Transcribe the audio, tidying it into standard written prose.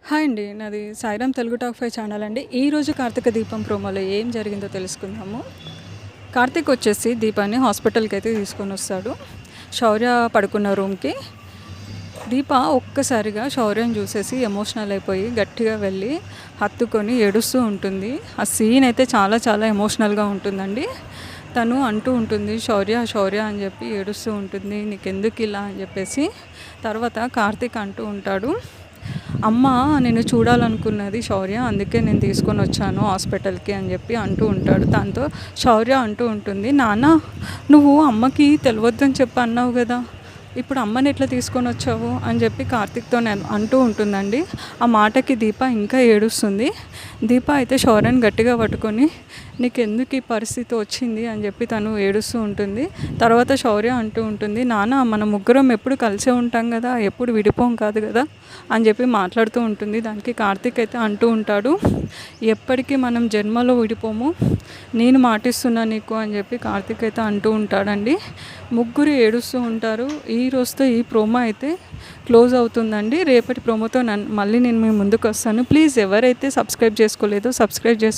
Hi అండి. నాది Sairam Telugu talk 5 channel అండి. ఈరోజు కార్తీక దీపం ప్రోమోలో ఏం జరిగిందో తెలుసుకుందాము. కార్తీక్ వచ్చేసి దీపాన్ని హాస్పిటల్కి అయితే తీసుకొని వస్తాడు. శౌర్య పడుకున్న రూమ్కి. దీప ఒక్కసారిగా శౌర్యని చూసేసి ఎమోషనల్ అయిపోయి గట్టిగా వెళ్ళి హత్తుకొని ఏడుస్తూ ఉంటుంది. ఆ సీన్ అయితే చాలా చాలా ఎమోషనల్గా ఉంటుందండి. తను అంటూ ఉంటుంది శౌర్య శౌర్య అని చెప్పి ఏడుస్తూ ఉంటుంది, నీకెందుకు ఇలా అని చెప్పేసి. తర్వాత కార్తీక్ అంటూ ఉంటాడు, అమ్మ నేను చూడాలనుకున్నది శౌర్య, అందుకే నేను తీసుకొని వచ్చాను హాస్పిటల్కి అని చెప్పి అంటూ ఉంటాడు. దాంతో శౌర్య అంటూ ఉంటుంది, నాన్న నువ్వు అమ్మకి తెలియొద్దని చెప్పి అన్నావు కదా, ఇప్పుడు అమ్మని ఎట్లా తీసుకొని వచ్చావు అని చెప్పి కార్తీక్తో అంటూ ఉంటుందండి. ఆ మాటకి దీప ఇంకా ఏడుస్తుంది. దీప అయితే శౌర్యని గట్టిగా పట్టుకొని నీకెందుకు ఈ పరిస్థితి వచ్చింది అని చెప్పి తను ఏడుస్తూ ఉంటుంది. తర్వాత శౌర్య అంటూ ఉంటుంది, నాన్న మనం ముగ్గురం ఎప్పుడు కలిసే ఉంటాం కదా, ఎప్పుడు విడిపోం కాదు కదా అని చెప్పి మాట్లాడుతూ ఉంటుంది. దానికి కార్తీక్ అయితే అంటూ ఉంటాడు, ఎప్పటికీ మనం జన్మలో విడిపోము, నేను మాటిస్తున్నా నీకు అని చెప్పి కార్తీక్ అయితే అంటూ ఉంటాడండి. ముగ్గురు ఏడుస్తూ ఉంటారు. ఈ రోజుతో ఈ ప్రోమో అయితే క్లోజ్ అవుతుందండి. రేపటి ప్రోమోతో మళ్ళీ నేను మీ ముందుకు వస్తాను. ప్లీజ్ ఎవరైతే సబ్స్క్రైబ్ చేసుకోలేదో సబ్స్క్రైబ్